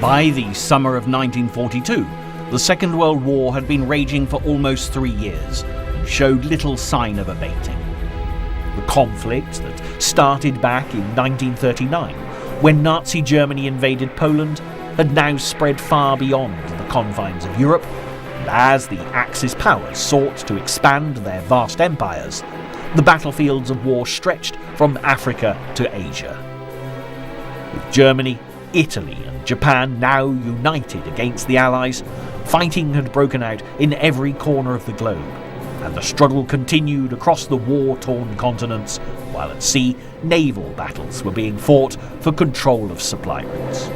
By the summer of 1942, the Second World War had been raging for almost 3 years and showed little sign of abating. The conflict that started back in 1939, when Nazi Germany invaded Poland, had now spread far beyond the confines of Europe, and as the Axis powers sought to expand their vast empires, the battlefields of war stretched from Africa to Asia. With Germany, Italy and Japan now united against the Allies, fighting had broken out in every corner of the globe, and the struggle continued across the war-torn continents, while at sea, naval battles were being fought for control of supply routes.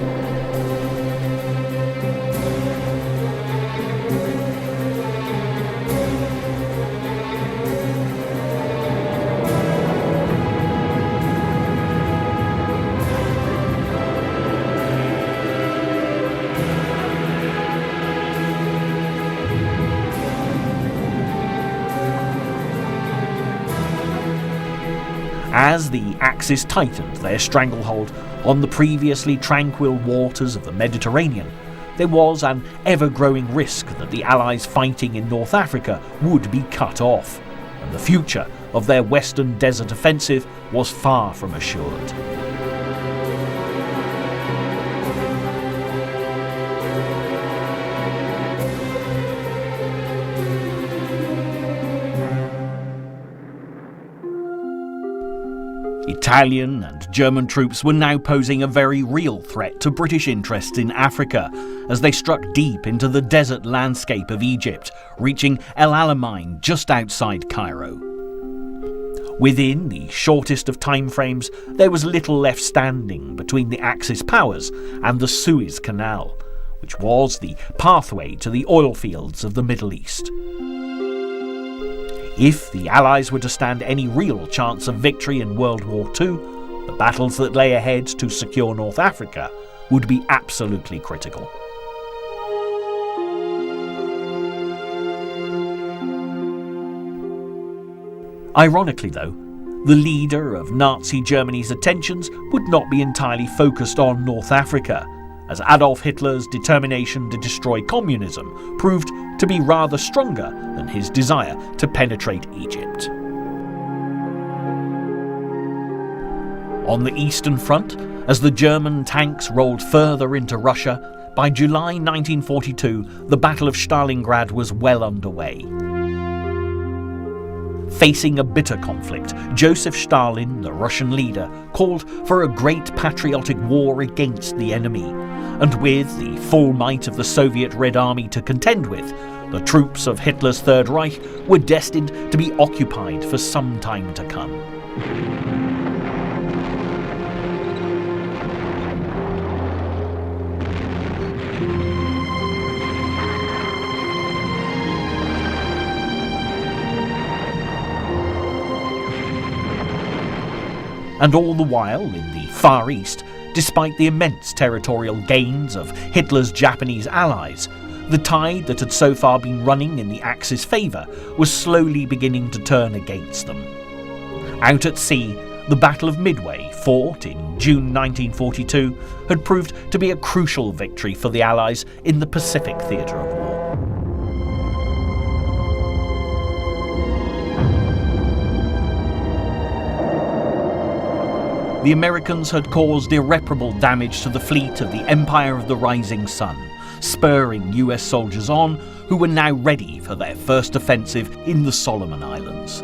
As the Axis tightened their stranglehold on the previously tranquil waters of the Mediterranean, there was an ever-growing risk that the Allies fighting in North Africa would be cut off, and the future of their Western Desert Offensive was far from assured. Italian and German troops were now posing a very real threat to British interests in Africa as they struck deep into the desert landscape of Egypt, reaching El Alamein just outside Cairo. Within the shortest of timeframes, there was little left standing between the Axis powers and the Suez Canal, which was the pathway to the oil fields of the Middle East. If the Allies were to stand any real chance of victory in World War II, the battles that lay ahead to secure North Africa would be absolutely critical. Ironically though, the leader of Nazi Germany's attentions would not be entirely focused on North Africa, as Adolf Hitler's determination to destroy communism proved to be rather stronger than his desire to penetrate Egypt. On the Eastern Front, as the German tanks rolled further into Russia, by July 1942 the Battle of Stalingrad was well underway. Facing a bitter conflict, Joseph Stalin, the Russian leader, called for a great patriotic war against the enemy, and with the full might of the Soviet Red Army to contend with, the troops of Hitler's Third Reich were destined to be occupied for some time to come. And all the while, in the Far East, despite the immense territorial gains of Hitler's Japanese allies, the tide that had so far been running in the Axis favour was slowly beginning to turn against them. Out at sea, the Battle of Midway, fought in June 1942, had proved to be a crucial victory for the Allies in the Pacific theatre of war. The Americans had caused irreparable damage to the fleet of the Empire of the Rising Sun, spurring US soldiers on who were now ready for their first offensive in the Solomon Islands.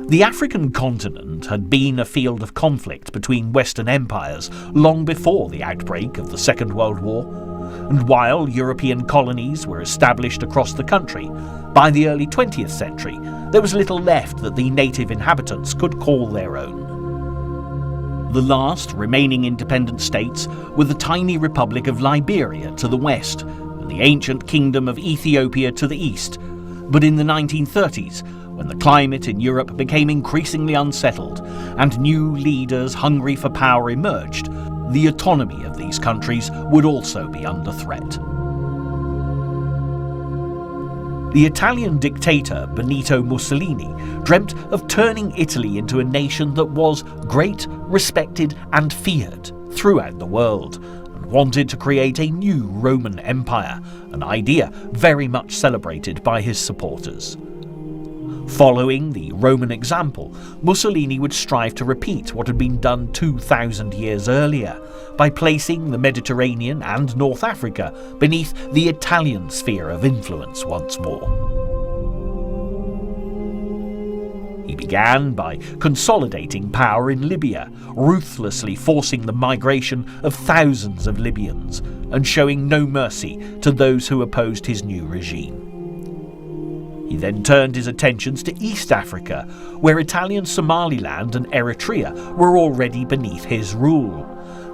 The African continent had been a field of conflict between Western empires long before the outbreak of the Second World War, and while European colonies were established across the country, by the early 20th century there was little left that the native inhabitants could call their own. The last remaining independent states were the tiny Republic of Liberia to the west, and the ancient Kingdom of Ethiopia to the east, but in the 1930s, when the climate in Europe became increasingly unsettled and new leaders hungry for power emerged, the autonomy of these countries would also be under threat. The Italian dictator Benito Mussolini dreamt of turning Italy into a nation that was great, respected and feared throughout the world, and wanted to create a new Roman Empire, an idea very much celebrated by his supporters. Following the Roman example, Mussolini would strive to repeat what had been done 2,000 years earlier, by placing the Mediterranean and North Africa beneath the Italian sphere of influence once more. He began by consolidating power in Libya, ruthlessly forcing the migration of thousands of Libyans, and showing no mercy to those who opposed his new regime. He then turned his attentions to East Africa, where Italian Somaliland and Eritrea were already beneath his rule.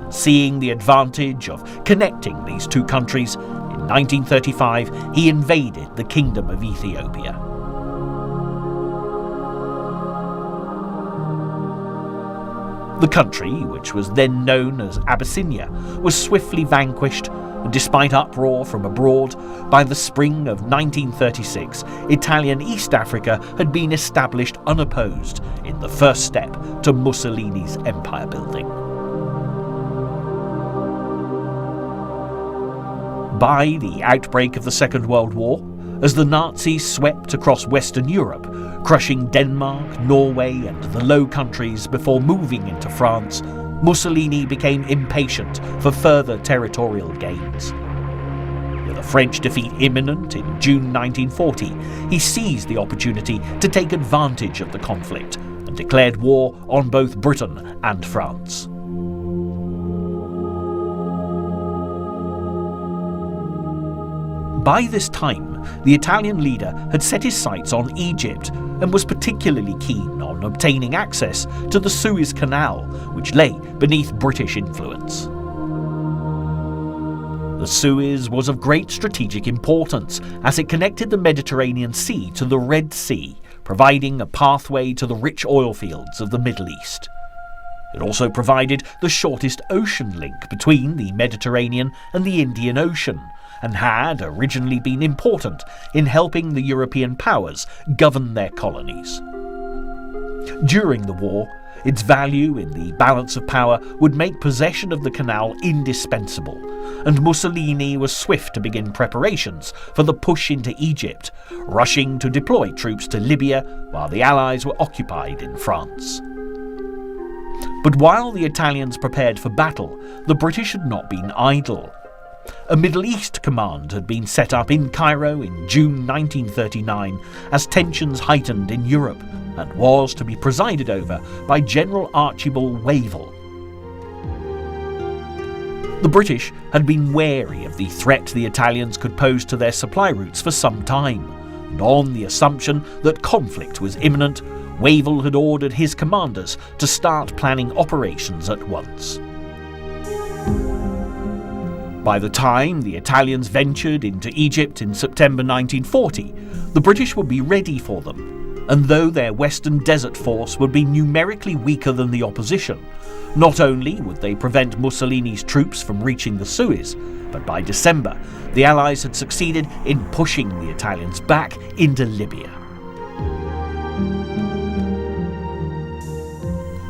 Seeing the advantage of connecting these two countries, in 1935 he invaded the Kingdom of Ethiopia. The country, which was then known as Abyssinia, was swiftly vanquished, and despite uproar from abroad, by the spring of 1936, Italian East Africa had been established unopposed in the first step to Mussolini's empire building. By the outbreak of the Second World War, as the Nazis swept across Western Europe, crushing Denmark, Norway and the Low Countries before moving into France, Mussolini became impatient for further territorial gains. With a French defeat imminent in June 1940, he seized the opportunity to take advantage of the conflict and declared war on both Britain and France. By this time, the Italian leader had set his sights on Egypt and was particularly keen on obtaining access to the Suez Canal, which lay beneath British influence. The Suez was of great strategic importance as it connected the Mediterranean Sea to the Red Sea, providing a pathway to the rich oil fields of the Middle East. It also provided the shortest ocean link between the Mediterranean and the Indian Ocean, and had originally been important in helping the European powers govern their colonies. During the war, its value in the balance of power would make possession of the canal indispensable, and Mussolini was swift to begin preparations for the push into Egypt, rushing to deploy troops to Libya while the Allies were occupied in France. But while the Italians prepared for battle, the British had not been idle. A Middle East command had been set up in Cairo in June 1939 as tensions heightened in Europe, and was to be presided over by General Archibald Wavell. The British had been wary of the threat the Italians could pose to their supply routes for some time, and on the assumption that conflict was imminent, Wavell had ordered his commanders to start planning operations at once. By the time the Italians ventured into Egypt in September 1940, the British would be ready for them, and though their Western Desert Force would be numerically weaker than the opposition, not only would they prevent Mussolini's troops from reaching the Suez, but by December, the Allies had succeeded in pushing the Italians back into Libya.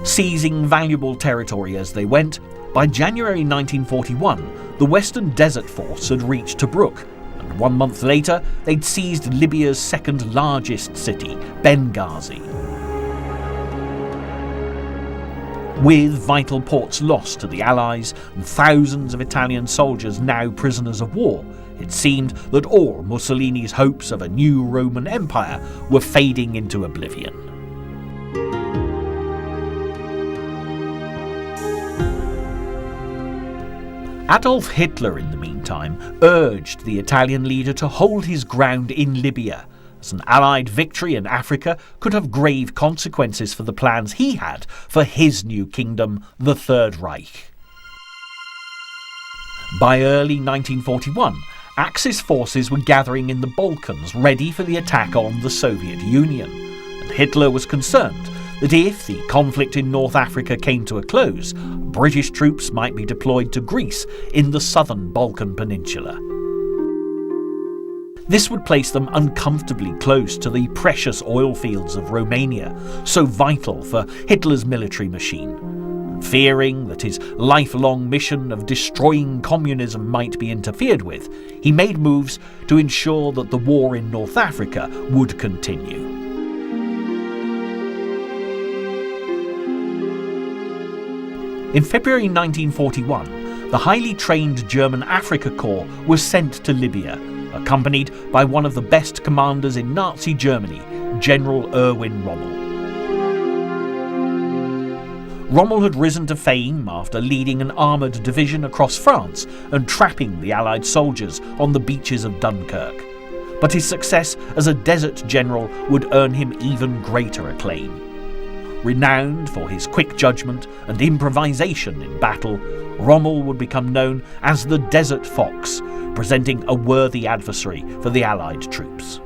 Seizing valuable territory as they went, by January 1941, the Western Desert Force had reached Tobruk, and 1 month later they'd seized Libya's second largest city, Benghazi. With vital ports lost to the Allies and thousands of Italian soldiers now prisoners of war, it seemed that all Mussolini's hopes of a new Roman Empire were fading into oblivion. Adolf Hitler, in the meantime, urged the Italian leader to hold his ground in Libya, as an Allied victory in Africa could have grave consequences for the plans he had for his new kingdom, the Third Reich. By early 1941, Axis forces were gathering in the Balkans ready for the attack on the Soviet Union, Hitler was concerned that if the conflict in North Africa came to a close, British troops might be deployed to Greece in the southern Balkan Peninsula. This would place them uncomfortably close to the precious oil fields of Romania, so vital for Hitler's military machine. Fearing that his lifelong mission of destroying communism might be interfered with, he made moves to ensure that the war in North Africa would continue. In February 1941, the highly trained German Afrika Corps was sent to Libya, accompanied by one of the best commanders in Nazi Germany, General Erwin Rommel. Rommel had risen to fame after leading an armoured division across France and trapping the Allied soldiers on the beaches of Dunkirk. But his success as a desert general would earn him even greater acclaim. Renowned for his quick judgment and improvisation in battle, Rommel would become known as the Desert Fox, presenting a worthy adversary for the Allied troops.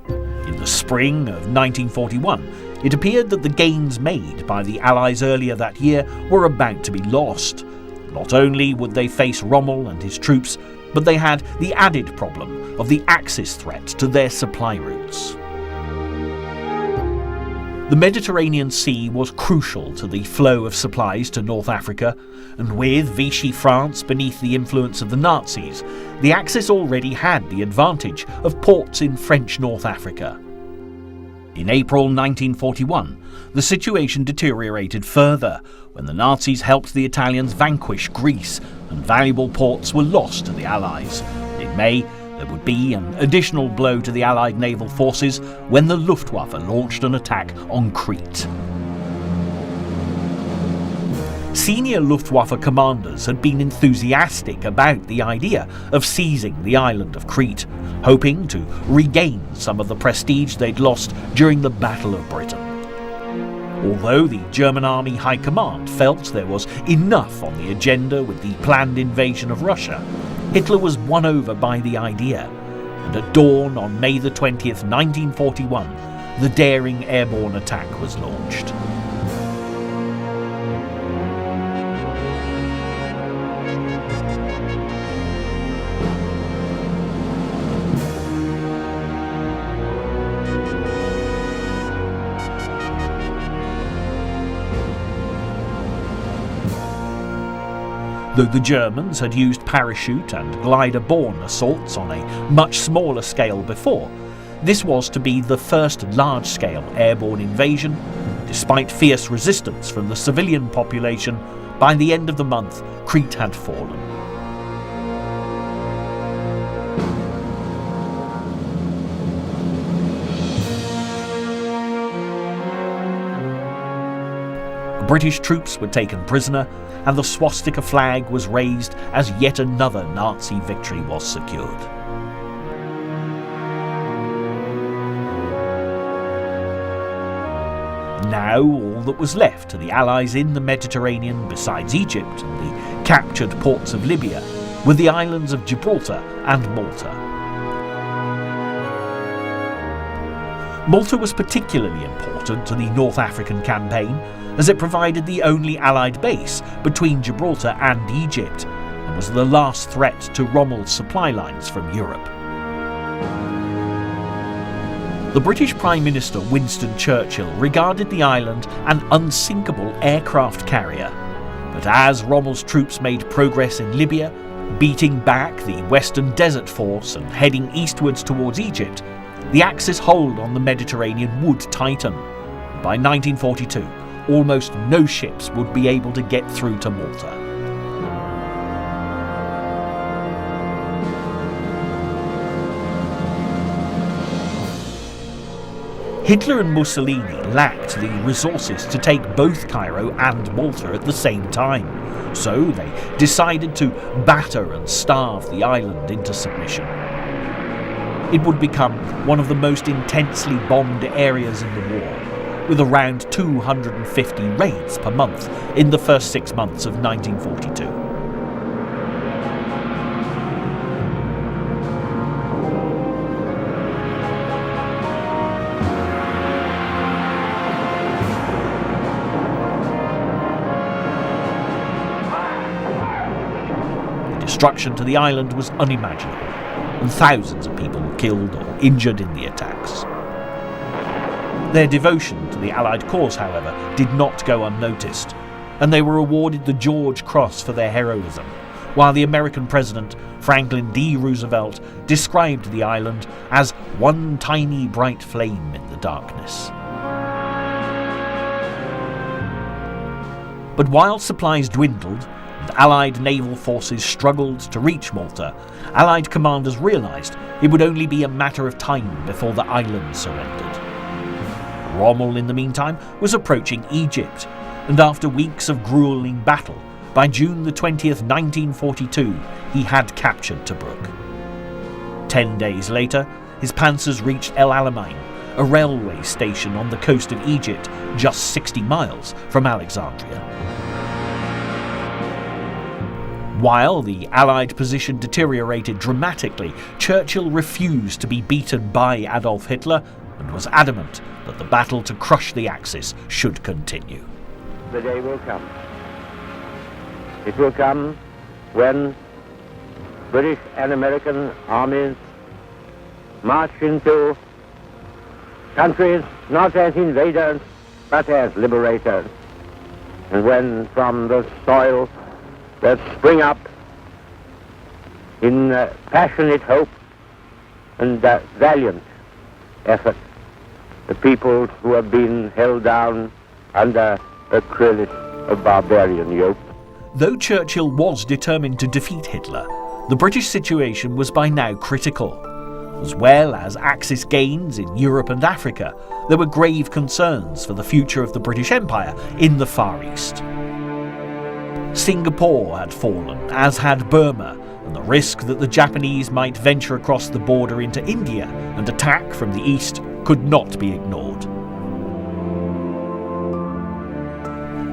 In the spring of 1941, it appeared that the gains made by the Allies earlier that year were about to be lost. Not only would they face Rommel and his troops, but they had the added problem of the Axis threat to their supply routes. The Mediterranean Sea was crucial to the flow of supplies to North Africa, and with Vichy France beneath the influence of the Nazis, the Axis already had the advantage of ports in French North Africa. In April 1941, the situation deteriorated further when the Nazis helped the Italians vanquish Greece and valuable ports were lost to the Allies. In May, there would be an additional blow to the Allied naval forces when the Luftwaffe launched an attack on Crete. Senior Luftwaffe commanders had been enthusiastic about the idea of seizing the island of Crete, hoping to regain some of the prestige they'd lost during the Battle of Britain. Although the German Army High Command felt there was enough on the agenda with the planned invasion of Russia, Hitler was won over by the idea, and at dawn on May the 20th, 1941, the daring airborne attack was launched. Though the Germans had used parachute and glider-borne assaults on a much smaller scale before, this was to be the first large-scale airborne invasion. Despite fierce resistance from the civilian population, by the end of the month, Crete had fallen. British troops were taken prisoner, and the swastika flag was raised as yet another Nazi victory was secured. Now all that was left to the Allies in the Mediterranean, besides Egypt and the captured ports of Libya, were the islands of Gibraltar and Malta. Malta was particularly important to the North African campaign, as it provided the only Allied base between Gibraltar and Egypt, and was the last threat to Rommel's supply lines from Europe. The British Prime Minister Winston Churchill regarded the island an unsinkable aircraft carrier, but as Rommel's troops made progress in Libya, beating back the Western Desert Force and heading eastwards towards Egypt, the Axis hold on the Mediterranean would tighten. By 1942, almost no ships would be able to get through to Malta. Hitler and Mussolini lacked the resources to take both Cairo and Malta at the same time, so they decided to batter and starve the island into submission. It would become one of the most intensely bombed areas in the war, with around 250 raids per month in the first 6 months of 1942. destruction to the island was unimaginable, and thousands of people were killed or injured in the attacks. Their devotion to the Allied cause, however, did not go unnoticed, and they were awarded the George Cross for their heroism, while the American President, Franklin D. Roosevelt, described the island as one tiny bright flame in the darkness. But while supplies dwindled and Allied naval forces struggled to reach Malta, Allied commanders realised it would only be a matter of time before the island surrendered. Rommel, in the meantime, was approaching Egypt, and after weeks of gruelling battle, by June the 20th, 1942, he had captured Tobruk. 10 days later, his panzers reached El Alamein, a railway station on the coast of Egypt, just 60 miles from Alexandria. While the Allied position deteriorated dramatically, Churchill refused to be beaten by Adolf Hitler and was adamant that the battle to crush the Axis should continue. The day will come. It will come when British and American armies march into countries not as invaders but as liberators, and when from the soil that spring up in passionate hope and valiant effort the people who have been held down under a cruelest of barbarian yoke. Though Churchill was determined to defeat Hitler, the British situation was by now critical. As well as Axis gains in Europe and Africa, there were grave concerns for the future of the British Empire in the Far East. Singapore had fallen, as had Burma, and the risk that the Japanese might venture across the border into India and attack from the east could not be ignored.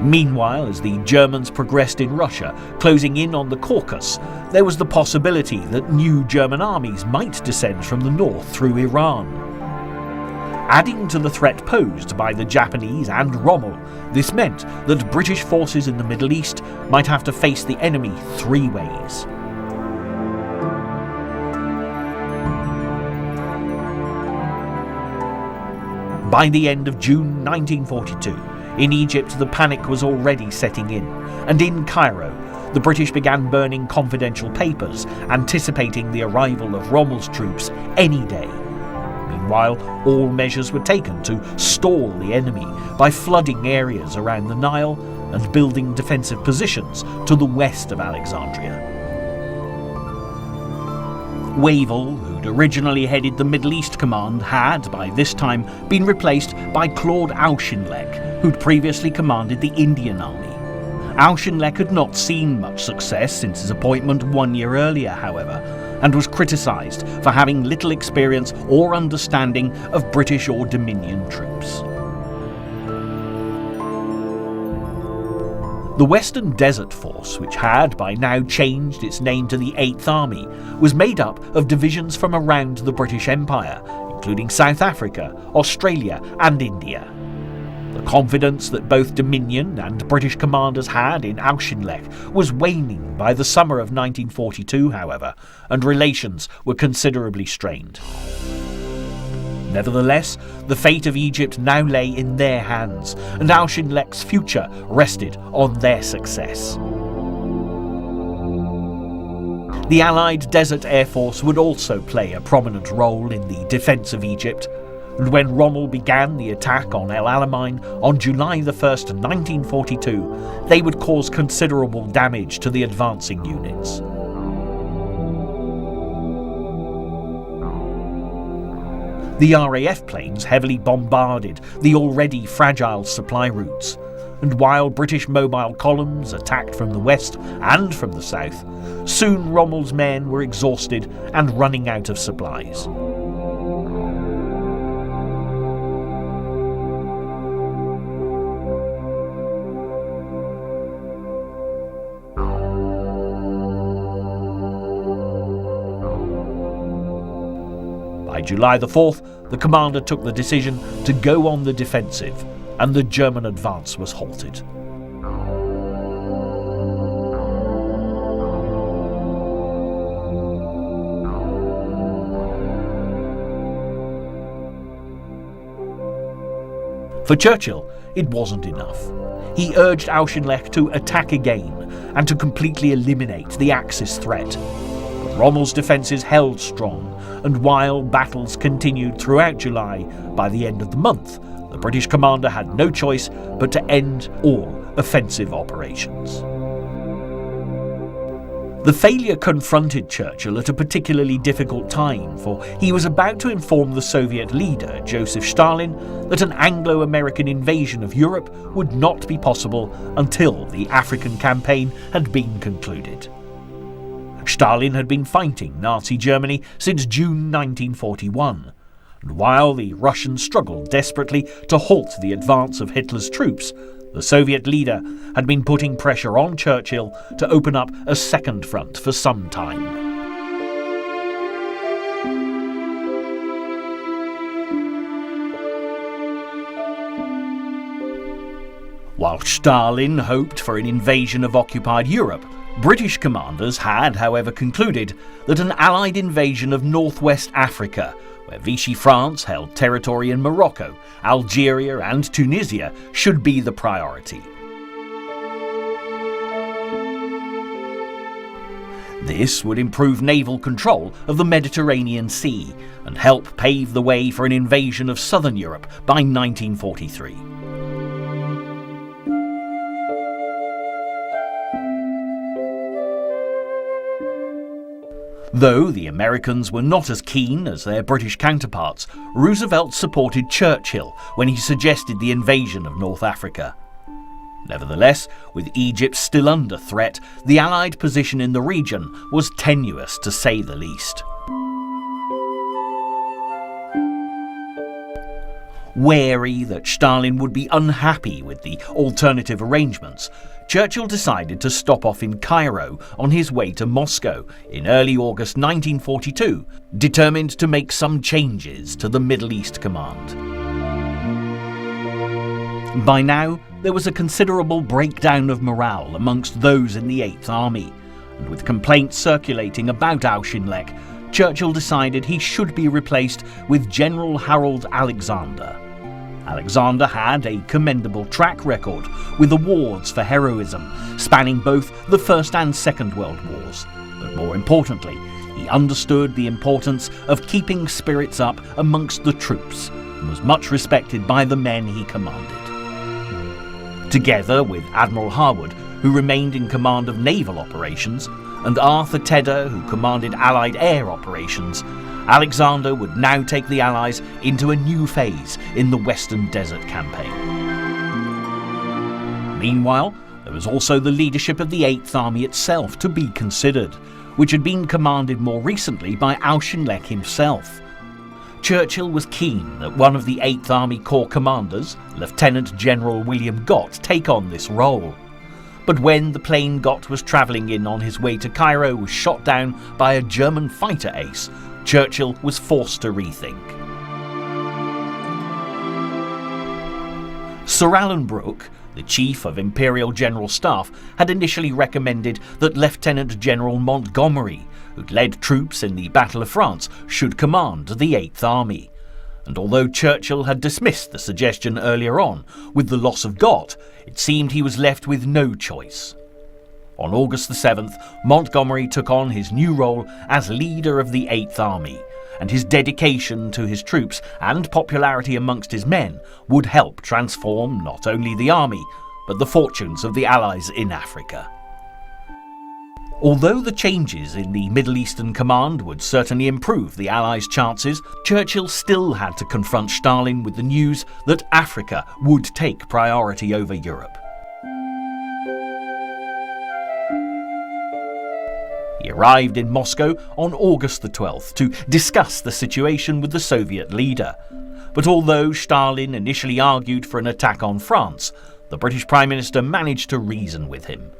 Meanwhile, as the Germans progressed in Russia, closing in on the Caucasus, there was the possibility that new German armies might descend from the north through Iran. Adding to the threat posed by the Japanese and Rommel, this meant that British forces in the Middle East might have to face the enemy three ways. By the end of June 1942, in Egypt the panic was already setting in, and in Cairo, the British began burning confidential papers anticipating the arrival of Rommel's troops any day. Meanwhile, all measures were taken to stall the enemy by flooding areas around the Nile and building defensive positions to the west of Alexandria. Wavell, who'd originally headed the Middle East Command, had, by this time, been replaced by Claude Auchinleck, who'd previously commanded the Indian Army. Auchinleck had not seen much success since his appointment 1 year earlier, however, and was criticised for having little experience or understanding of British or Dominion troops. The Western Desert Force, which had by now changed its name to the 8th Army, was made up of divisions from around the British Empire, including South Africa, Australia and India. The confidence that both Dominion and British commanders had in Auchinleck was waning by the summer of 1942, however, and relations were considerably strained. Nevertheless, the fate of Egypt now lay in their hands, and Auchinleck's future rested on their success. The Allied Desert Air Force would also play a prominent role in the defence of Egypt, and when Rommel began the attack on El Alamein on July 1st, 1942, they would cause considerable damage to the advancing units. The RAF planes heavily bombarded the already fragile supply routes, and while British mobile columns attacked from the west and from the south, soon Rommel's men were exhausted and running out of supplies. By July the 4th, the commander took the decision to go on the defensive, and the German advance was halted. For Churchill, it wasn't enough. He urged Auchinleck to attack again and to completely eliminate the Axis threat. But Rommel's defences held strong, and while battles continued throughout July, by the end of the month, the British commander had no choice but to end all offensive operations. The failure confronted Churchill at a particularly difficult time, for he was about to inform the Soviet leader, Joseph Stalin, that an Anglo-American invasion of Europe would not be possible until the African campaign had been concluded. Stalin had been fighting Nazi Germany since June 1941, and while the Russians struggled desperately to halt the advance of Hitler's troops, the Soviet leader had been putting pressure on Churchill to open up a second front for some time. While Stalin hoped for an invasion of occupied Europe, British commanders had, however, concluded that an Allied invasion of northwest Africa, where Vichy France held territory in Morocco, Algeria and Tunisia, should be the priority. This would improve naval control of the Mediterranean Sea and help pave the way for an invasion of southern Europe by 1943. Though the Americans were not as keen as their British counterparts, Roosevelt supported Churchill when he suggested the invasion of North Africa. Nevertheless, with Egypt still under threat, the Allied position in the region was tenuous to say the least. Wary that Stalin would be unhappy with the alternative arrangements, Churchill decided to stop off in Cairo on his way to Moscow in early August 1942, determined to make some changes to the Middle East Command. By now, there was a considerable breakdown of morale amongst those in the 8th Army, and with complaints circulating about Auchinleck, Churchill decided he should be replaced with General Harold Alexander. Alexander had a commendable track record with awards for heroism spanning both the First and Second World Wars, but more importantly, he understood the importance of keeping spirits up amongst the troops and was much respected by the men he commanded. Together with Admiral Harwood, who remained in command of naval operations, and Arthur Tedder, who commanded Allied air operations, Alexander would now take the Allies into a new phase in the Western Desert Campaign. Meanwhile, there was also the leadership of the 8th Army itself to be considered, which had been commanded more recently by Auchinleck himself. Churchill was keen that one of the 8th Army Corps commanders, Lieutenant General William Gott, take on this role. But when the plane Gott was travelling in on his way to Cairo was shot down by a German fighter ace, Churchill was forced to rethink. Sir Alan Brooke, the Chief of Imperial General Staff, had initially recommended that Lieutenant General Montgomery, who'd led troops in the Battle of France, should command the 8th Army. And although Churchill had dismissed the suggestion earlier on, with the loss of Gott, it seemed he was left with no choice. On August the 7th, Montgomery took on his new role as leader of the 8th Army, and his dedication to his troops and popularity amongst his men would help transform not only the army, but the fortunes of the Allies in Africa. Although the changes in the Middle Eastern Command would certainly improve the Allies' chances, Churchill still had to confront Stalin with the news that Africa would take priority over Europe. He arrived in Moscow on August the 12th to discuss the situation with the Soviet leader. But although Stalin initially argued for an attack on France, the British Prime Minister managed to reason with him.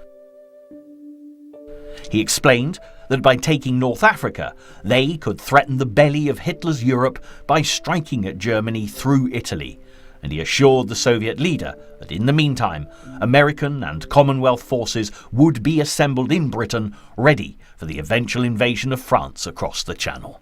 He explained that by taking North Africa, they could threaten the belly of Hitler's Europe by striking at Germany through Italy, and he assured the Soviet leader that in the meantime, American and Commonwealth forces would be assembled in Britain, ready for the eventual invasion of France across the Channel.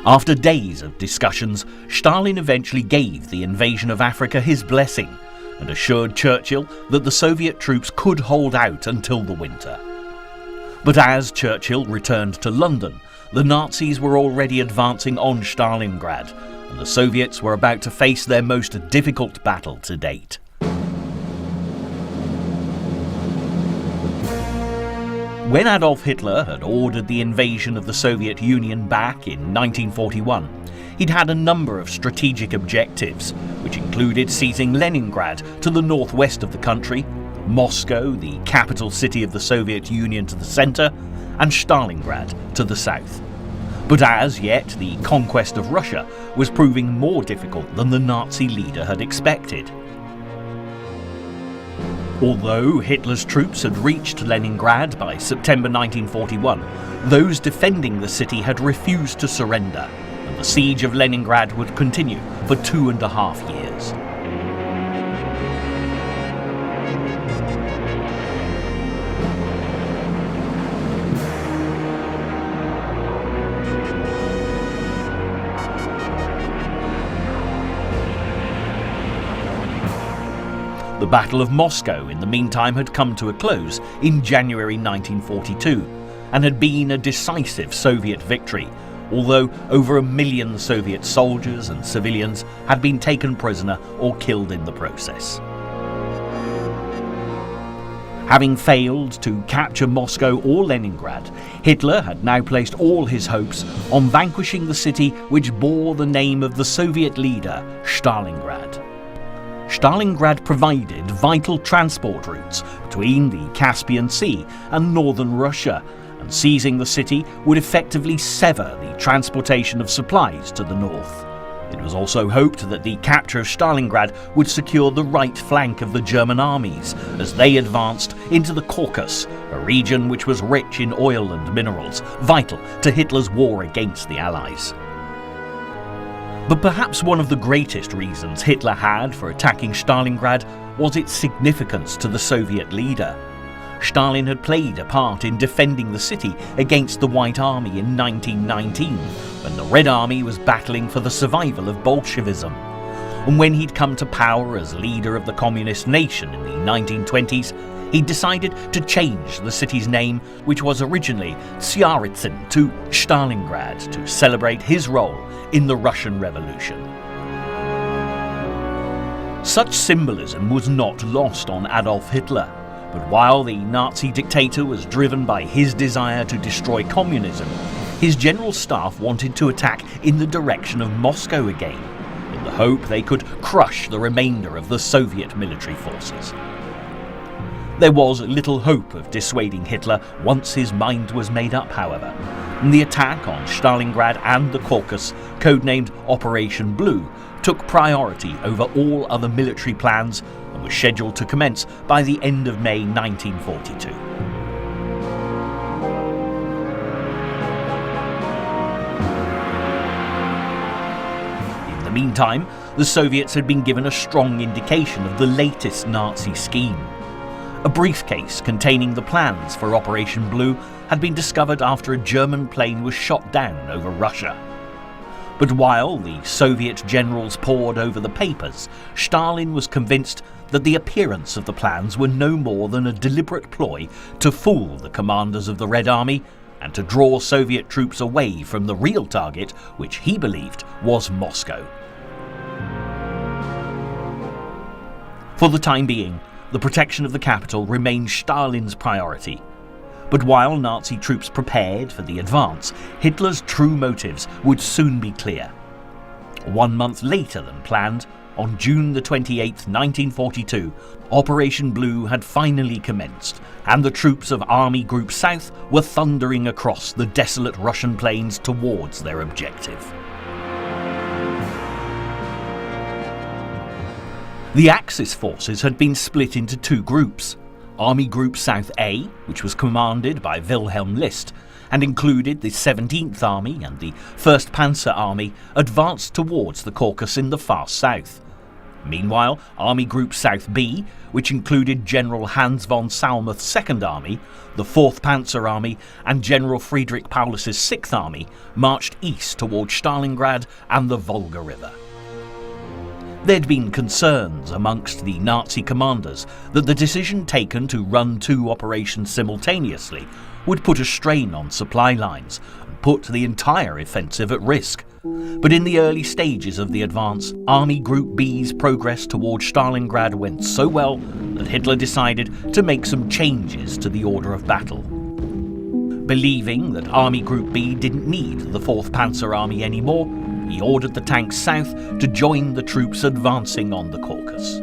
After days of discussions, Stalin eventually gave the invasion of Africa his blessing and assured Churchill that the Soviet troops could hold out until the winter. But as Churchill returned to London, the Nazis were already advancing on Stalingrad, and the Soviets were about to face their most difficult battle to date. When Adolf Hitler had ordered the invasion of the Soviet Union back in 1941, he'd had a number of strategic objectives, which included seizing Leningrad to the northwest of the country, Moscow, the capital city of the Soviet Union, to the centre, and Stalingrad to the south. But as yet, the conquest of Russia was proving more difficult than the Nazi leader had expected. Although Hitler's troops had reached Leningrad by September 1941, those defending the city had refused to surrender, and the siege of Leningrad would continue for 2.5 years. The Battle of Moscow, in the meantime, had come to a close in January 1942 and had been a decisive Soviet victory, although over 1 million Soviet soldiers and civilians had been taken prisoner or killed in the process. Having failed to capture Moscow or Leningrad, Hitler had now placed all his hopes on vanquishing the city which bore the name of the Soviet leader, Stalingrad. Stalingrad provided vital transport routes between the Caspian Sea and northern Russia, and seizing the city would effectively sever the transportation of supplies to the north. It was also hoped that the capture of Stalingrad would secure the right flank of the German armies as they advanced into the Caucasus, a region which was rich in oil and minerals, vital to Hitler's war against the Allies. But perhaps one of the greatest reasons Hitler had for attacking Stalingrad was its significance to the Soviet leader. Stalin had played a part in defending the city against the White Army in 1919, when the Red Army was battling for the survival of Bolshevism. And when he'd come to power as leader of the communist nation in the 1920s, he decided to change the city's name, which was originally Tsyarizin, to Stalingrad, to celebrate his role in the Russian Revolution. Such symbolism was not lost on Adolf Hitler, but while the Nazi dictator was driven by his desire to destroy communism, his general staff wanted to attack in the direction of Moscow again, in the hope they could crush the remainder of the Soviet military forces. There was little hope of dissuading Hitler once his mind was made up, however. And the attack on Stalingrad and the Caucasus, codenamed Operation Blue, took priority over all other military plans and was scheduled to commence by the end of May 1942. In the meantime, the Soviets had been given a strong indication of the latest Nazi scheme. A briefcase containing the plans for Operation Blue had been discovered after a German plane was shot down over Russia. But while the Soviet generals pored over the papers, Stalin was convinced that the appearance of the plans were no more than a deliberate ploy to fool the commanders of the Red Army and to draw Soviet troops away from the real target, which he believed was Moscow. For the time being, the protection of the capital remained Stalin's priority. But while Nazi troops prepared for the advance, Hitler's true motives would soon be clear. 1 month later than planned, on June the 28th, 1942, Operation Blue had finally commenced, and the troops of Army Group South were thundering across the desolate Russian plains towards their objective. The Axis forces had been split into 2 groups. Army Group South A, which was commanded by Wilhelm List and included the 17th Army and the 1st Panzer Army, advanced towards the Caucasus in the far south. Meanwhile, Army Group South B, which included General Hans von Salmuth's Second Army, the 4th Panzer Army and General Friedrich Paulus's 6th Army, marched east towards Stalingrad and the Volga River. There'd been concerns amongst the Nazi commanders that the decision taken to run 2 operations simultaneously would put a strain on supply lines and put the entire offensive at risk. But in the early stages of the advance, Army Group B's progress towards Stalingrad went so well that Hitler decided to make some changes to the order of battle. Believing that Army Group B didn't need the 4th Panzer Army anymore, he ordered the tanks south to join the troops advancing on the Caucasus.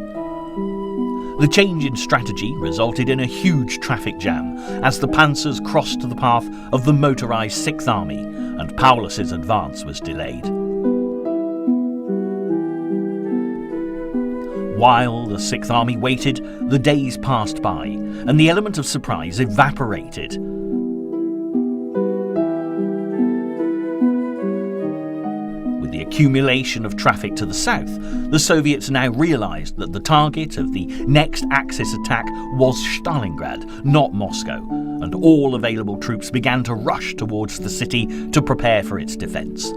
The change in strategy resulted in a huge traffic jam as the panzers crossed the path of the motorised 6th Army and Paulus's advance was delayed. While the 6th Army waited, the days passed by and the element of surprise evaporated. Accumulation of traffic to the south, the Soviets now realised that the target of the next Axis attack was Stalingrad, not Moscow, and all available troops began to rush towards the city to prepare for its defence.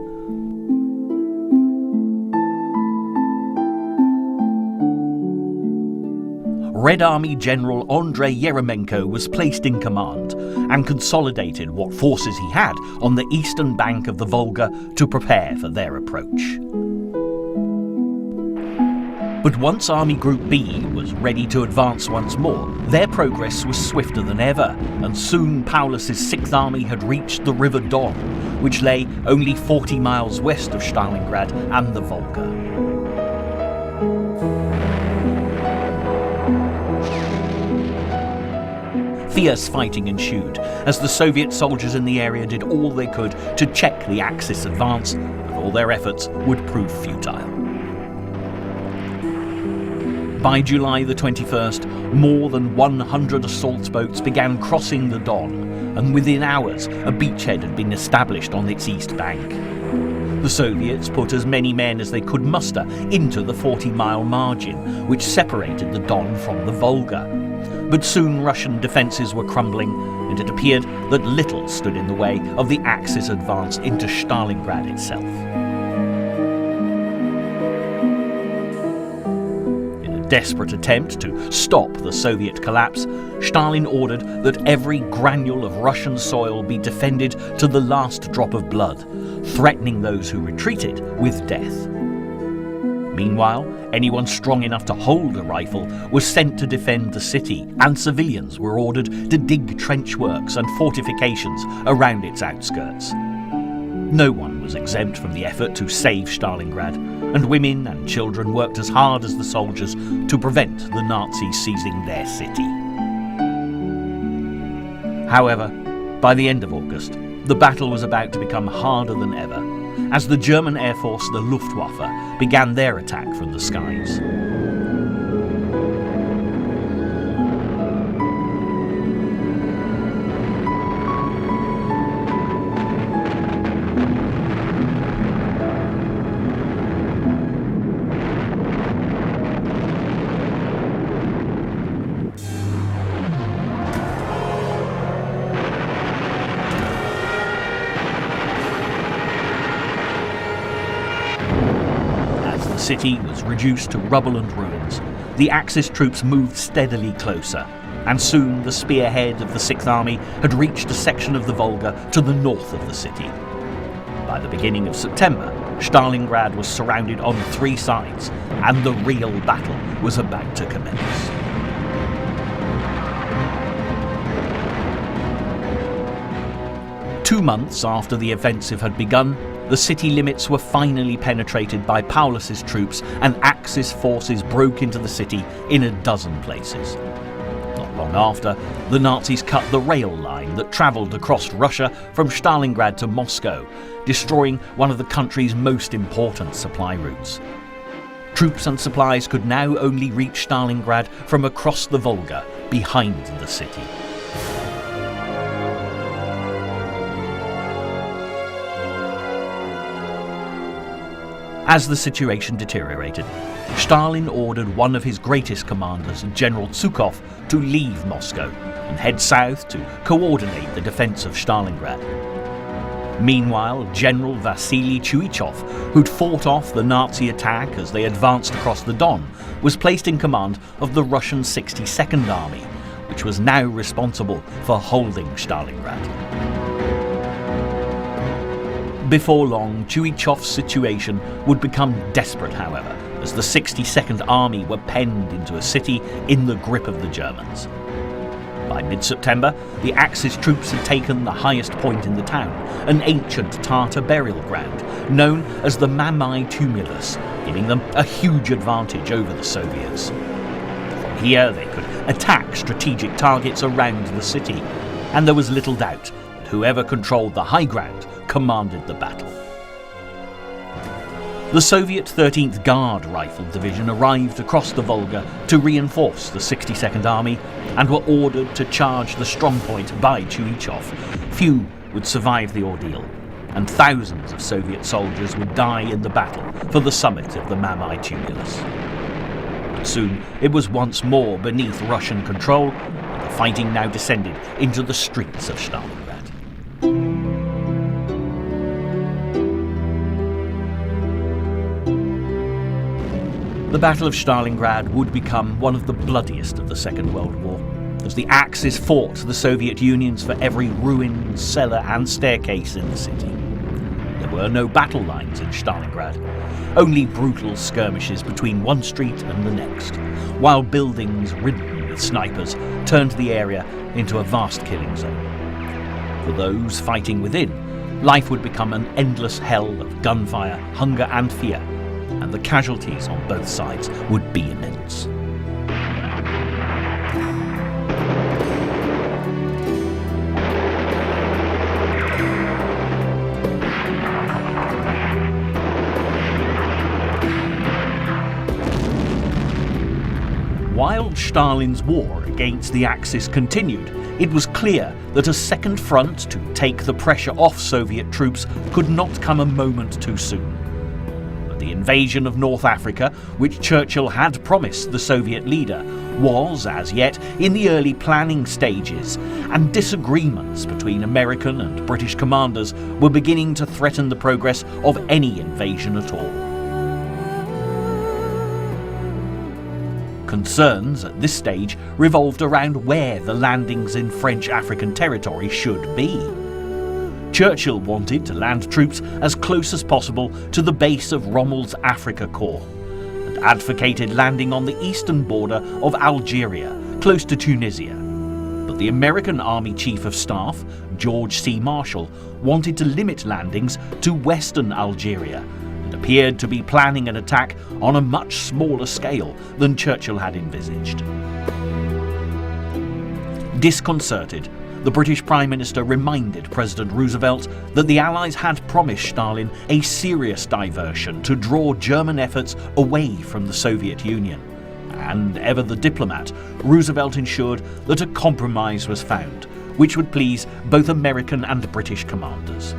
Red Army General Andrei Yeremenko was placed in command and consolidated what forces he had on the eastern bank of the Volga to prepare for their approach. But once Army Group B was ready to advance once more, their progress was swifter than ever, and soon Paulus's 6th Army had reached the River Don, which lay only 40 miles west of Stalingrad and the Volga. Fierce fighting ensued as the Soviet soldiers in the area did all they could to check the Axis advance, but all their efforts would prove futile. By July the 21st, more than 100 assault boats began crossing the Don, and within hours a beachhead had been established on its east bank. The Soviets put as many men as they could muster into the 40-mile margin, which separated the Don from the Volga. But soon Russian defences were crumbling, and it appeared that little stood in the way of the Axis advance into Stalingrad itself. In a desperate attempt to stop the Soviet collapse, Stalin ordered that every granule of Russian soil be defended to the last drop of blood, threatening those who retreated with death. Meanwhile, anyone strong enough to hold a rifle was sent to defend the city, and civilians were ordered to dig trench works and fortifications around its outskirts. No one was exempt from the effort to save Stalingrad, and women and children worked as hard as the soldiers to prevent the Nazis seizing their city. However, by the end of August, the battle was about to become harder than ever, as the German Air Force, the Luftwaffe, began their attack from the skies. The city was reduced to rubble and ruins. The Axis troops moved steadily closer, and soon the spearhead of the 6th Army had reached a section of the Volga to the north of the city. By the beginning of September, Stalingrad was surrounded on 3 sides, and the real battle was about to commence. Two months after the offensive had begun, the city limits were finally penetrated by Paulus's troops, and Axis forces broke into the city in a dozen places. Not long after, the Nazis cut the rail line that travelled across Russia from Stalingrad to Moscow, destroying one of the country's most important supply routes. Troops and supplies could now only reach Stalingrad from across the Volga, behind the city. As the situation deteriorated, Stalin ordered one of his greatest commanders, General Zhukov, to leave Moscow and head south to coordinate the defense of Stalingrad. Meanwhile, General Vasily Chuichov, who'd fought off the Nazi attack as they advanced across the Don, was placed in command of the Russian 62nd Army, which was now responsible for holding Stalingrad. Before long, Chuichov's situation would become desperate, however, as the 62nd Army were penned into a city in the grip of the Germans. By mid-September, the Axis troops had taken the highest point in the town, an ancient Tatar burial ground known as the Maverick tumulus, giving them a huge advantage over the Soviets. From here, they could attack strategic targets around the city, and there was little doubt that whoever controlled the high ground commanded the battle. The Soviet 13th Guard Rifle Division arrived across the Volga to reinforce the 62nd Army and were ordered to charge the strongpoint by Chuichov. Few would survive the ordeal, and thousands of Soviet soldiers would die in the battle for the summit of the Maverick tumulus. But soon it was once more beneath Russian control, and the fighting now descended into the streets of Stalingrad. The Battle of Stalingrad would become one of the bloodiest of the Second World War, as the Axis fought the Soviet Unions for every ruin, cellar and staircase in the city. There were no battle lines in Stalingrad, only brutal skirmishes between one street and the next, while buildings ridden with snipers turned the area into a vast killing zone. For those fighting within, life would become an endless hell of gunfire, hunger and fear, and the casualties on both sides would be immense. While Stalin's war against the Axis continued, it was clear that a second front to take the pressure off Soviet troops could not come a moment too soon. The invasion of North Africa, which Churchill had promised the Soviet leader, was, as yet, in the early planning stages, and disagreements between American and British commanders were beginning to threaten the progress of any invasion at all. Concerns at this stage revolved around where the landings in French African territory should be. Churchill wanted to land troops as close as possible to the base of Rommel's Africa Corps, and advocated landing on the eastern border of Algeria, close to Tunisia. But the American Army Chief of Staff, George C. Marshall, wanted to limit landings to western Algeria, and appeared to be planning an attack on a much smaller scale than Churchill had envisaged. Disconcerted, the British Prime Minister reminded President Roosevelt that the Allies had promised Stalin a serious diversion to draw German efforts away from the Soviet Union. And, ever the diplomat, Roosevelt ensured that a compromise was found, which would please both American and British commanders.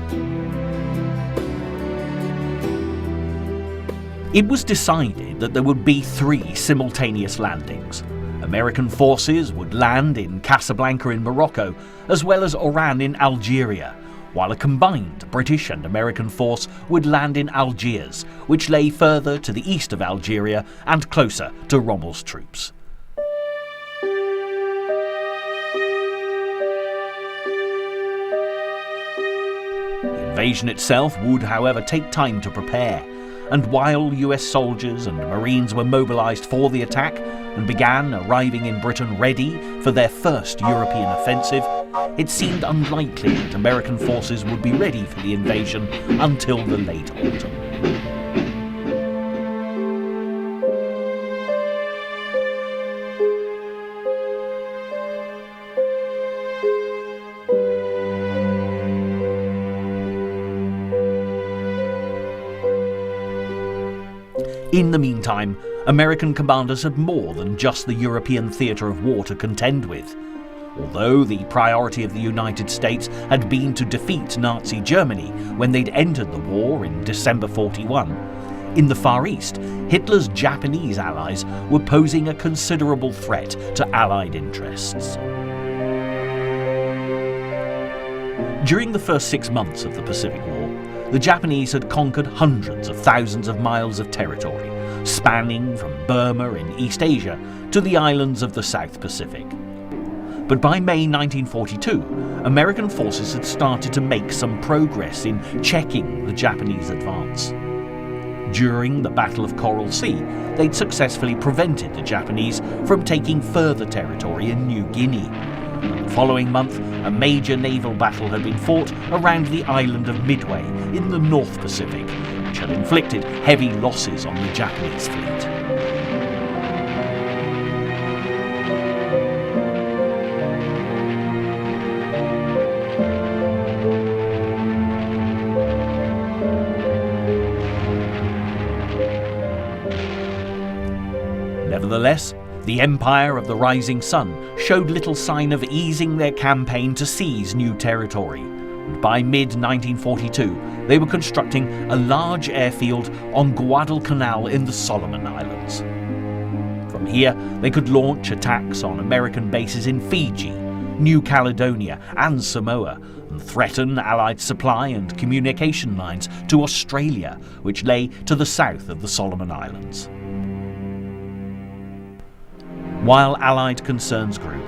It was decided that there would be 3 simultaneous landings. American forces would land in Casablanca in Morocco, as well as Oran in Algeria, while a combined British and American force would land in Algiers, which lay further to the east of Algeria and closer to Rommel's troops. The invasion itself would, however, take time to prepare, and while US soldiers and Marines were mobilised for the attack and began arriving in Britain ready for their first European offensive, it seemed unlikely that American forces would be ready for the invasion until the late autumn. In the meantime, American commanders had more than just the European theatre of war to contend with. Although the priority of the United States had been to defeat Nazi Germany when they'd entered the war in December 41, In the Far East, Hitler's Japanese allies were posing a considerable threat to Allied interests. During the first 6 months of the Pacific War, the Japanese had conquered hundreds of thousands of miles of territory, spanning from Burma in East Asia to the islands of the South Pacific. But by May 1942, American forces had started to make some progress in checking the Japanese advance. During the Battle of Coral Sea, they'd successfully prevented the Japanese from taking further territory in New Guinea. The following month, a major naval battle had been fought around the island of Midway in the North Pacific, which had inflicted heavy losses on the Japanese fleet. Nevertheless, the Empire of the Rising Sun showed little sign of easing their campaign to seize new territory, and by mid-1942 they were constructing a large airfield on Guadalcanal in the Solomon Islands. From here they could launch attacks on American bases in Fiji, New Caledonia and Samoa, and threaten Allied supply and communication lines to Australia, which lay to the south of the Solomon Islands. While Allied concerns grew,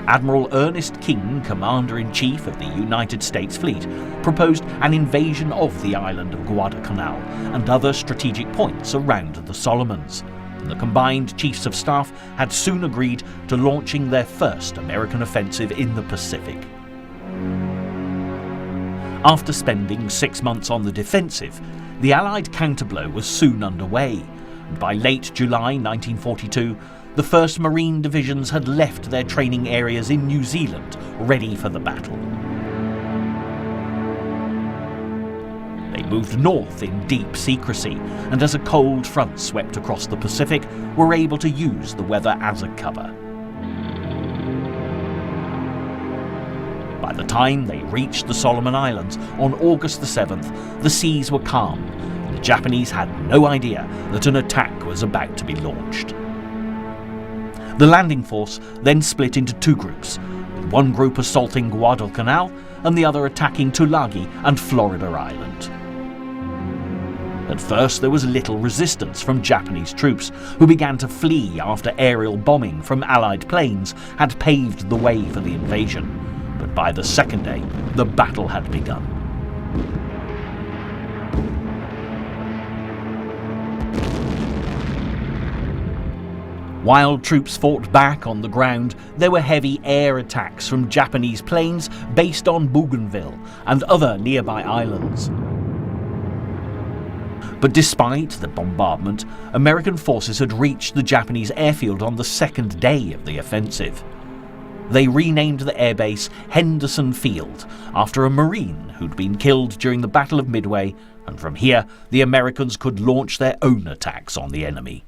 Admiral Ernest King, Commander-in-Chief of the United States Fleet, proposed an invasion of the island of Guadalcanal and other strategic points around the Solomons, and the combined Chiefs of Staff had soon agreed to launching their first American offensive in the Pacific. After spending 6 months on the defensive, the Allied counterblow was soon underway, and by late July 1942, the 1st Marine Divisions had left their training areas in New Zealand, ready for the battle. They moved north in deep secrecy, and as a cold front swept across the Pacific, were able to use the weather as a cover. By the time they reached the Solomon Islands on August the 7th, the seas were calm, and the Japanese had no idea that an attack was about to be launched. The landing force then split into 2 groups, with one group assaulting Guadalcanal and the other attacking Tulagi and Florida Island. At first there was little resistance from Japanese troops, who began to flee after aerial bombing from Allied planes had paved the way for the invasion. But by the second day, the battle had begun. While troops fought back on the ground, there were heavy air attacks from Japanese planes based on Bougainville and other nearby islands. But despite the bombardment, American forces had reached the Japanese airfield on the second day of the offensive. They renamed the airbase Henderson Field after a Marine who'd been killed during the Battle of Midway, and from here the Americans could launch their own attacks on the enemy.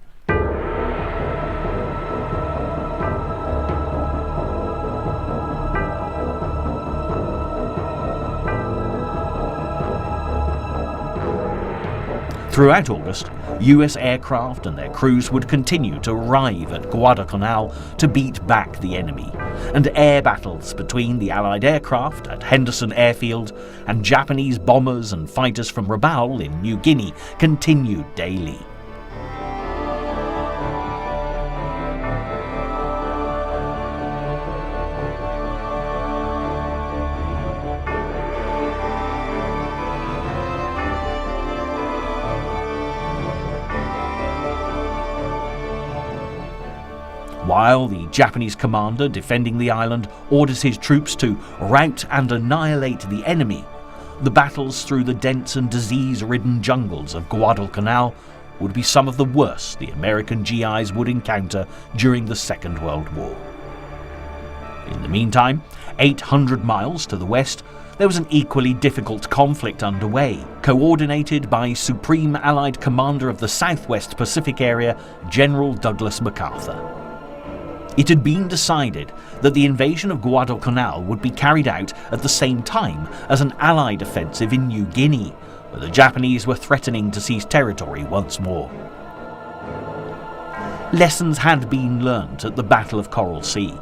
Throughout August, US aircraft and their crews would continue to arrive at Guadalcanal to beat back the enemy, and air battles between the Allied aircraft at Henderson Airfield and Japanese bombers and fighters from Rabaul in New Guinea continued daily. While the Japanese commander defending the island orders his troops to rout and annihilate the enemy, the battles through the dense and disease-ridden jungles of Guadalcanal would be some of the worst the American GIs would encounter during the Second World War. In the meantime, 800 miles to the west, there was an equally difficult conflict underway, coordinated by Supreme Allied Commander of the Southwest Pacific Area, General Douglas MacArthur. It had been decided that the invasion of Guadalcanal would be carried out at the same time as an Allied offensive in New Guinea, but the Japanese were threatening to seize territory once more. Lessons had been learnt at the Battle of Coral Sea,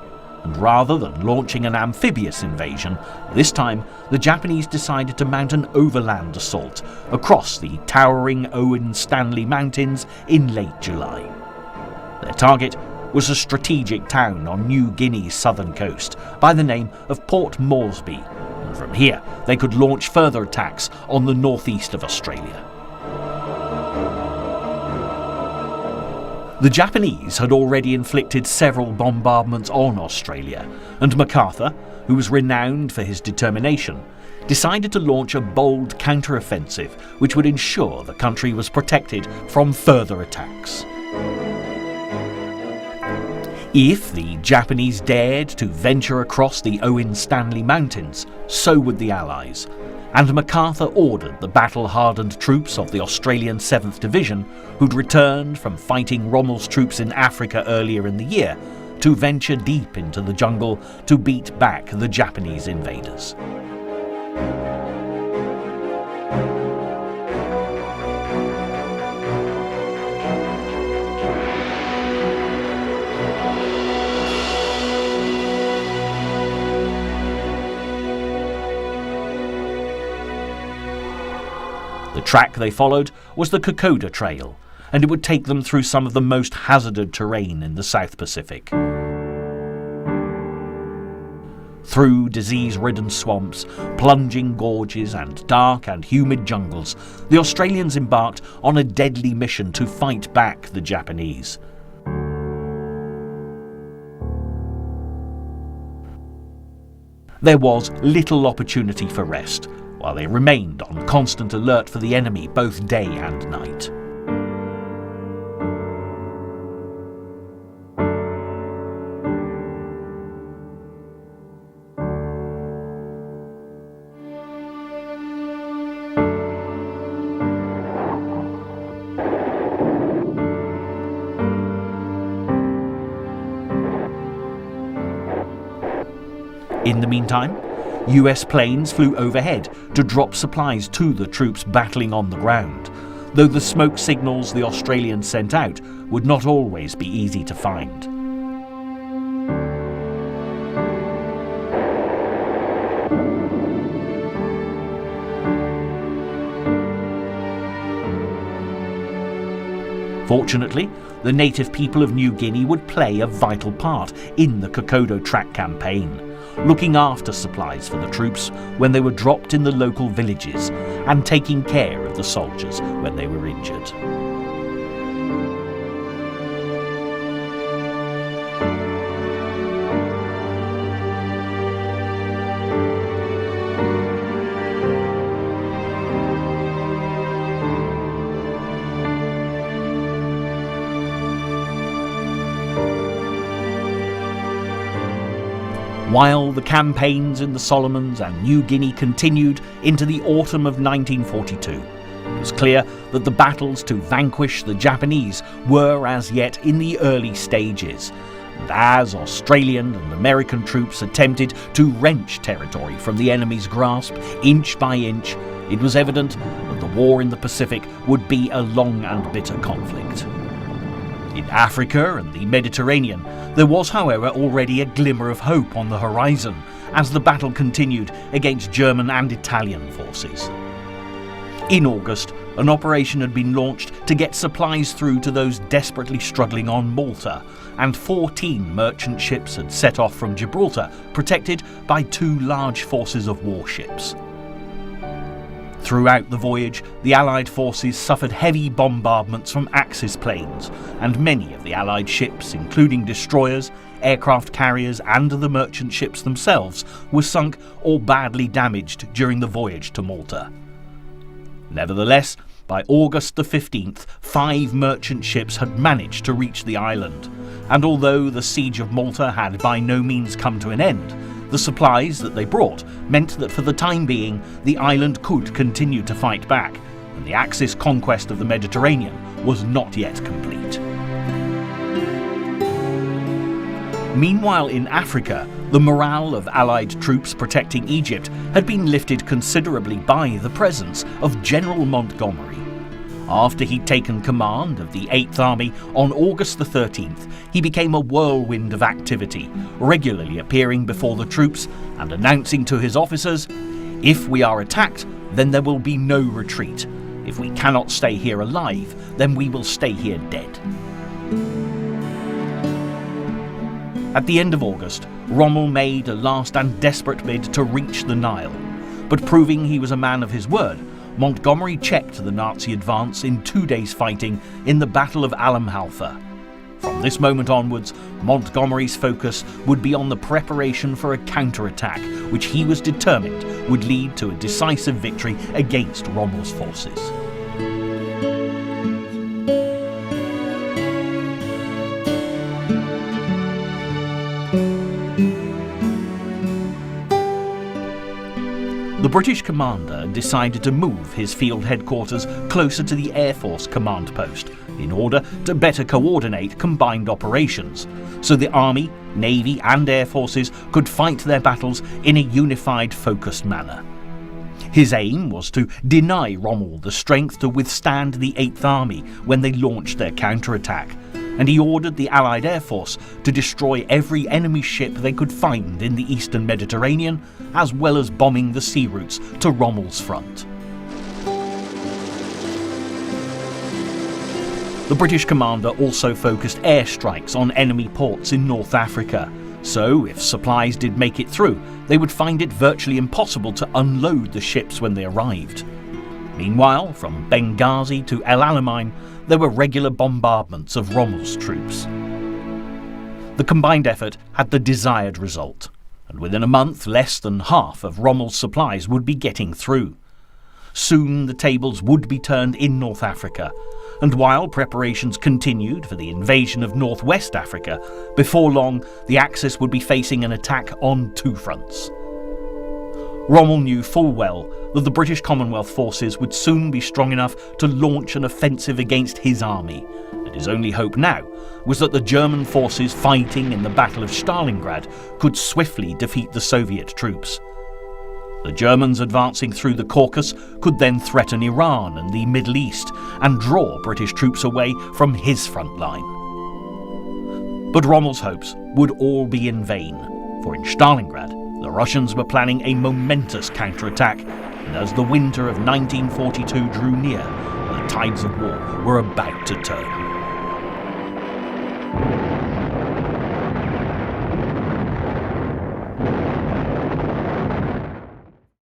and rather than launching an amphibious invasion, this time the Japanese decided to mount an overland assault across the towering Owen Stanley Mountains in late July. Their target was a strategic town on New Guinea's southern coast by the name of Port Moresby, and from here they could launch further attacks on the northeast of Australia. The Japanese had already inflicted several bombardments on Australia, and MacArthur, who was renowned for his determination, decided to launch a bold counter-offensive which would ensure the country was protected from further attacks. If the Japanese dared to venture across the Owen Stanley Mountains, so would the Allies, and MacArthur ordered the battle-hardened troops of the Australian 7th Division, who'd returned from fighting Rommel's troops in Africa earlier in the year, to venture deep into the jungle to beat back the Japanese invaders. The track they followed was the Kokoda Trail, and it would take them through some of the most hazardous terrain in the South Pacific. Through disease-ridden swamps, plunging gorges and dark and humid jungles, the Australians embarked on a deadly mission to fight back the Japanese. There was little opportunity for rest, while they remained on constant alert for the enemy both day and night. In the meantime, US planes flew overhead to drop supplies to the troops battling on the ground, though the smoke signals the Australians sent out would not always be easy to find. Fortunately, the native people of New Guinea would play a vital part in the Kokoda Track campaign, looking after supplies for the troops when they were dropped in the local villages and taking care of the soldiers when they were injured. While the campaigns in the Solomons and New Guinea continued into the autumn of 1942, it was clear that the battles to vanquish the Japanese were as yet in the early stages, and as Australian and American troops attempted to wrench territory from the enemy's grasp inch by inch, it was evident that the war in the Pacific would be a long and bitter conflict. In Africa and the Mediterranean, there was, however, already a glimmer of hope on the horizon as the battle continued against German and Italian forces. In August, an operation had been launched to get supplies through to those desperately struggling on Malta, and 14 merchant ships had set off from Gibraltar, protected by 2 large forces of warships. Throughout the voyage, the Allied forces suffered heavy bombardments from Axis planes, and many of the Allied ships, including destroyers, aircraft carriers and the merchant ships themselves, were sunk or badly damaged during the voyage to Malta. Nevertheless, by August the 15th, 5 merchant ships had managed to reach the island, and although the siege of Malta had by no means come to an end, the supplies that they brought meant that for the time being, the island could continue to fight back, and the Axis conquest of the Mediterranean was not yet complete. Meanwhile in Africa, The morale of Allied troops protecting Egypt had been lifted considerably by the presence of General Montgomery. After he'd taken command of the 8th Army on August the 13th, he became a whirlwind of activity, regularly appearing before the troops and announcing to his officers, "If we are attacked, then there will be no retreat. If we cannot stay here alive, then we will stay here dead." At the end of August, Rommel made a last and desperate bid to reach the Nile, but proving he was a man of his word, Montgomery checked the Nazi advance in 2 days' fighting in the Battle of Alamein. From this moment onwards, Montgomery's focus would be on the preparation for a counterattack, which he was determined would lead to a decisive victory against Rommel's forces. The British commander decided to move his field headquarters closer to the Air Force command post in order to better coordinate combined operations, so the Army, Navy and Air Forces could fight their battles in a unified, focused manner. His aim was to deny Rommel the strength to withstand the 8th Army when they launched their counterattack, and he ordered the Allied Air Force to destroy every enemy ship they could find in the eastern Mediterranean, as well as bombing the sea routes to Rommel's front. The British commander also focused airstrikes on enemy ports in North Africa, so if supplies did make it through, they would find it virtually impossible to unload the ships when they arrived. Meanwhile, from Benghazi to El Alamein, there were regular bombardments of Rommel's troops. The combined effort had the desired result, and within a month less than half of Rommel's supplies would be getting through. Soon the tables would be turned in North Africa, and while preparations continued for the invasion of Northwest Africa, before long the Axis would be facing an attack on 2 fronts. Rommel knew full well that the British Commonwealth forces would soon be strong enough to launch an offensive against his army, and his only hope now was that the German forces fighting in the Battle of Stalingrad could swiftly defeat the Soviet troops. The Germans advancing through the Caucasus could then threaten Iran and the Middle East and draw British troops away from his front line. But Rommel's hopes would all be in vain, for in Stalingrad the Russians were planning a momentous counterattack, and as the winter of 1942 drew near, the tides of war were about to turn.